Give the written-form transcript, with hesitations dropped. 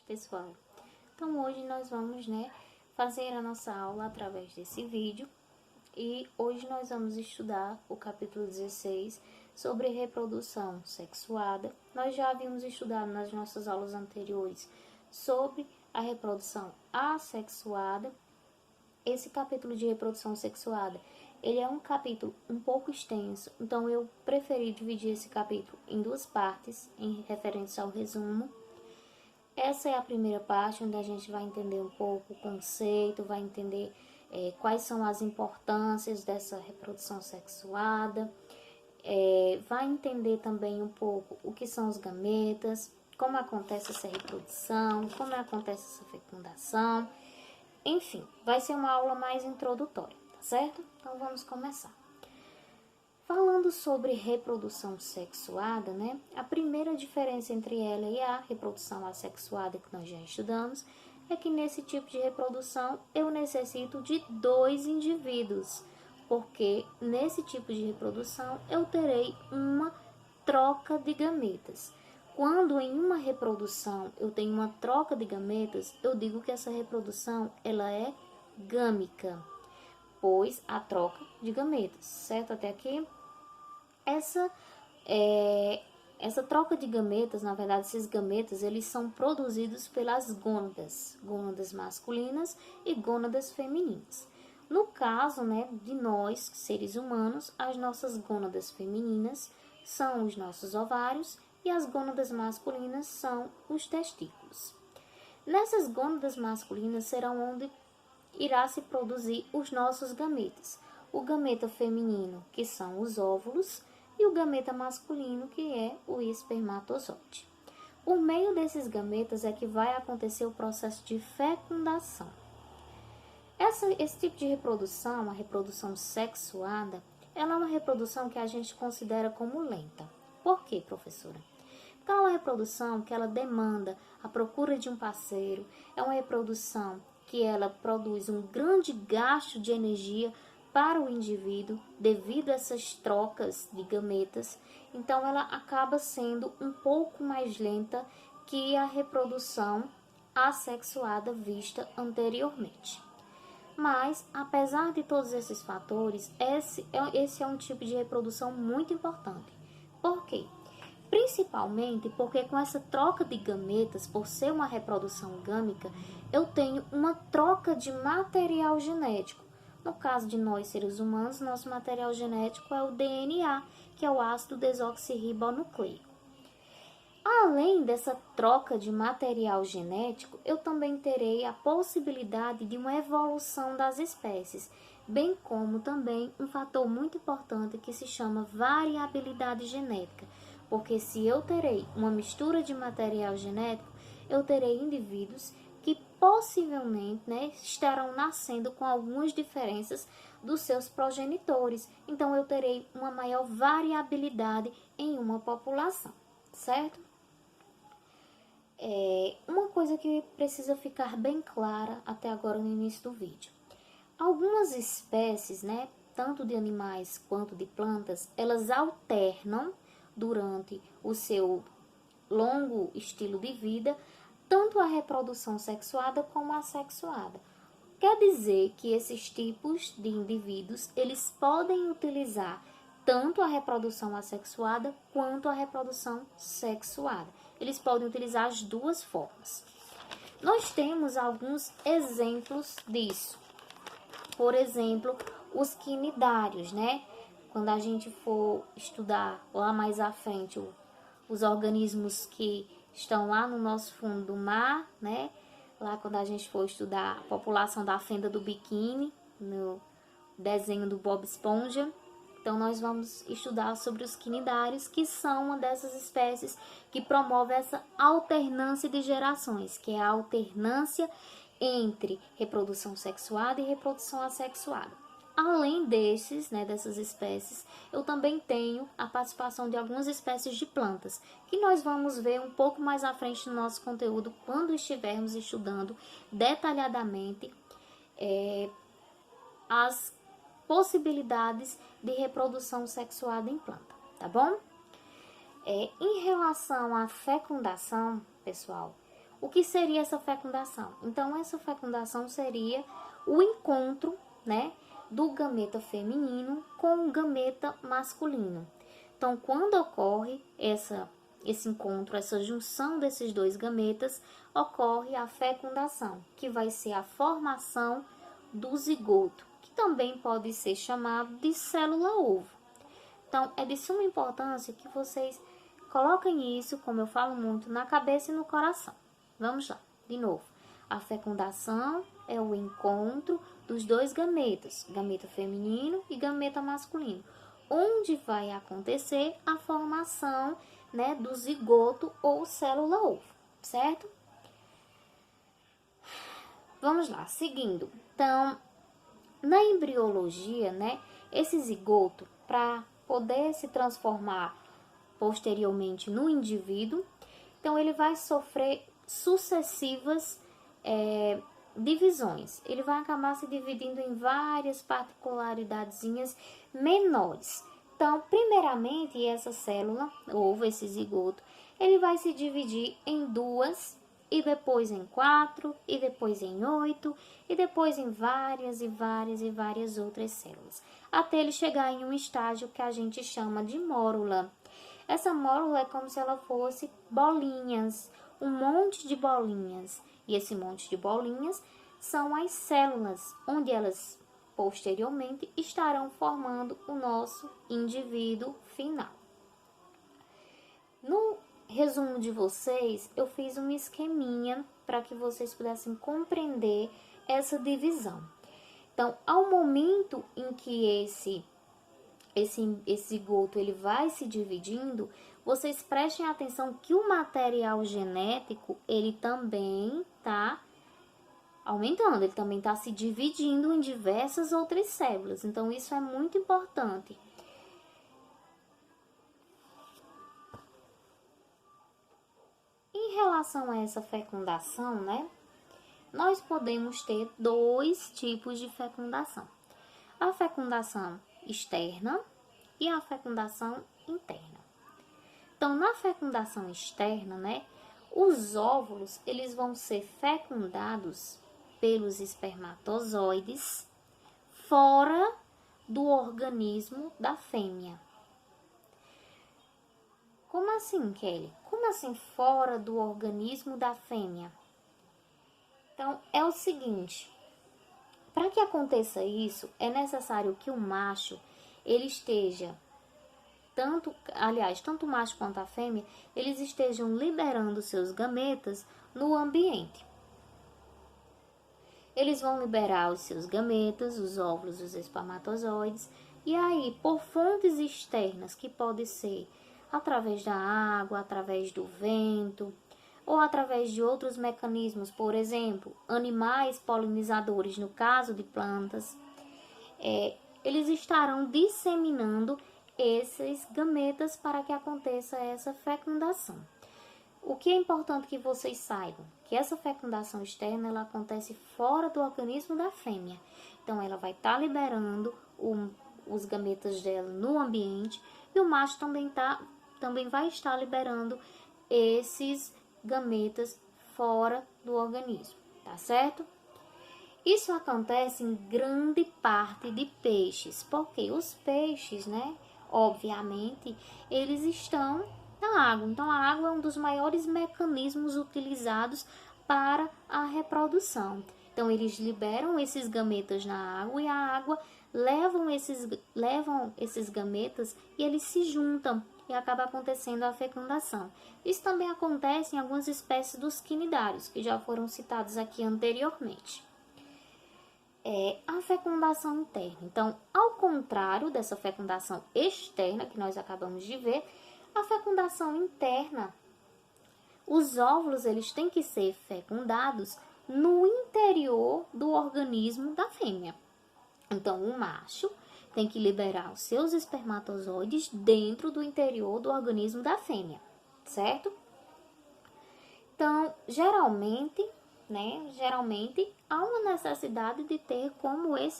pessoal? Então hoje nós vamos, fazer a nossa aula através desse vídeo e hoje nós vamos estudar o capítulo 16 sobre reprodução sexuada. Nós já havíamos estudado nas nossas aulas anteriores sobre a reprodução assexuada. Esse capítulo de reprodução sexuada, ele é um capítulo um pouco extenso, então eu preferi dividir esse capítulo em duas partes, em referência ao resumo. Essa é a primeira parte, onde a gente vai entender um pouco o conceito, vai entender quais são as importâncias dessa reprodução sexuada, vai entender também um pouco o que são os gametas, como acontece essa reprodução, como acontece essa fecundação. Enfim, vai ser uma aula mais introdutória, tá certo? Então vamos começar. Falando sobre reprodução sexuada, a primeira diferença entre ela e a reprodução assexuada que nós já estudamos é que nesse tipo de reprodução eu necessito de 2 indivíduos, porque nesse tipo de reprodução eu terei uma troca de gametas. Quando em uma reprodução eu tenho uma troca de gametas, eu digo que essa reprodução ela é gâmica, pois a troca de gametas, certo até aqui? Essa troca de gametas, na verdade, esses gametas, eles são produzidos pelas gônadas masculinas e gônadas femininas. No caso, de nós, seres humanos, as nossas gônadas femininas são os nossos ovários e as gônadas masculinas são os testículos. Nessas gônadas masculinas serão onde irá se produzir os nossos gametas. O gameta feminino, que são os óvulos, e o gameta masculino, que é o espermatozoide. Por meio desses gametas é que vai acontecer o processo de fecundação. Esse tipo de reprodução, a reprodução sexuada, ela é uma reprodução que a gente considera como lenta. Por quê, professora? Porque é uma reprodução que ela demanda a procura de um parceiro, é uma reprodução que ela produz um grande gasto de energia para o indivíduo devido a essas trocas de gametas, então ela acaba sendo um pouco mais lenta que a reprodução assexuada vista anteriormente. Mas, apesar de todos esses fatores, esse é um tipo de reprodução muito importante. Por quê? Principalmente porque com essa troca de gametas, por ser uma reprodução gâmica, eu tenho uma troca de material genético. No caso de nós, seres humanos, nosso material genético é o DNA, que é o ácido desoxirribonucleico. Além dessa troca de material genético, eu também terei a possibilidade de uma evolução das espécies, bem como também um fator muito importante que se chama variabilidade genética, porque se eu terei uma mistura de material genético, eu terei indivíduos que possivelmente estarão nascendo com algumas diferenças dos seus progenitores. Então, eu terei uma maior variabilidade em uma população, certo? Uma coisa que precisa ficar bem clara até agora no início do vídeo. Algumas espécies, tanto de animais quanto de plantas, elas alternam durante o seu longo estilo de vida tanto a reprodução sexuada como a assexuada. Quer dizer que esses tipos de indivíduos, eles podem utilizar tanto a reprodução assexuada quanto a reprodução sexuada. Eles podem utilizar as duas formas. Nós temos alguns exemplos disso. Por exemplo, os quinidários, Quando a gente for estudar lá mais à frente os organismos que estão lá no nosso fundo do mar, Lá quando a gente for estudar a população da fenda do biquíni, no desenho do Bob Esponja. Então, nós vamos estudar sobre os quinidários, que são uma dessas espécies que promove essa alternância de gerações, que é a alternância entre reprodução sexuada e reprodução assexuada. Além dessas espécies, eu também tenho a participação de algumas espécies de plantas, que nós vamos ver um pouco mais à frente no nosso conteúdo, quando estivermos estudando detalhadamente as possibilidades de reprodução sexuada em planta, tá bom? Em relação à fecundação, pessoal, O que seria essa fecundação? Então, essa fecundação seria o encontro, né, do gameta feminino com o gameta masculino. Então, quando ocorre esse encontro, essa junção desses dois gametas, ocorre a fecundação, que vai ser a formação do zigoto, que também pode ser chamado de célula-ovo. Então, é de suma importância que vocês coloquem isso, como eu falo muito, na cabeça e no coração. Vamos lá, de novo. A fecundação é o encontro dos dois gametas, gameta feminino e gameta masculino, onde vai acontecer a formação, né, do zigoto ou célula-ovo, certo? Vamos lá, seguindo. Então, na embriologia, né, esse zigoto, para poder se transformar posteriormente no indivíduo, então ele vai sofrer sucessivas divisões. Ele vai acabar se dividindo em várias particularidadezinhas menores. Então, primeiramente, essa célula, ou esse zigoto, ele vai se dividir em duas, e depois em 4, e depois em 8, e depois em várias e várias e várias outras células, até ele chegar em um estágio que a gente chama de mórula. Essa mórula é como se ela fosse bolinhas, um monte de bolinhas, e esse monte de bolinhas são as células, onde elas posteriormente estarão formando o nosso indivíduo final. No resumo de vocês, eu fiz um esqueminha para que vocês pudessem compreender essa divisão. Então, ao momento em que esse zigoto ele vai se dividindo, vocês prestem atenção que o material genético ele também está aumentando, ele também está se dividindo em diversas outras células. Então, isso é muito importante. Em relação a essa fecundação, né, nós podemos ter dois tipos de fecundação. A fecundação externa e a fecundação interna. Então, na fecundação externa, né, os óvulos, eles vão ser fecundados pelos espermatozoides fora do organismo da fêmea. Como assim, Kelly? Como assim fora do organismo da fêmea? Então, é o seguinte, para que aconteça isso, é necessário que o macho, ele esteja, tanto o macho quanto a fêmea, eles estejam liberando seus gametas no ambiente. Eles vão liberar os seus gametas, os óvulos, os espermatozoides, e aí, por fontes externas, que pode ser através da água, através do vento, ou através de outros mecanismos, por exemplo, animais polinizadores, no caso de plantas, eles estarão disseminando esses gametas para que aconteça essa fecundação. O que é importante que vocês saibam, que essa fecundação externa ela acontece fora do organismo da fêmea. Então, ela vai estar liberando os gametas dela no ambiente e o macho também vai estar liberando esses gametas fora do organismo, tá certo? Isso acontece em grande parte de peixes, porque os peixes, né, obviamente, eles estão na água. Então, a água é um dos maiores mecanismos utilizados para a reprodução. Então, eles liberam esses gametas na água e a água levam esses gametas e eles se juntam e acaba acontecendo a fecundação. Isso também acontece em algumas espécies dos quinidários, que já foram citados aqui anteriormente. A fecundação interna. Então, ao contrário dessa fecundação externa que nós acabamos de ver, a fecundação interna, os óvulos eles têm que ser fecundados no interior do organismo da fêmea. Então, o macho tem que liberar os seus espermatozoides dentro do interior do organismo da fêmea, certo? Então, geralmente há uma necessidade de ter como esse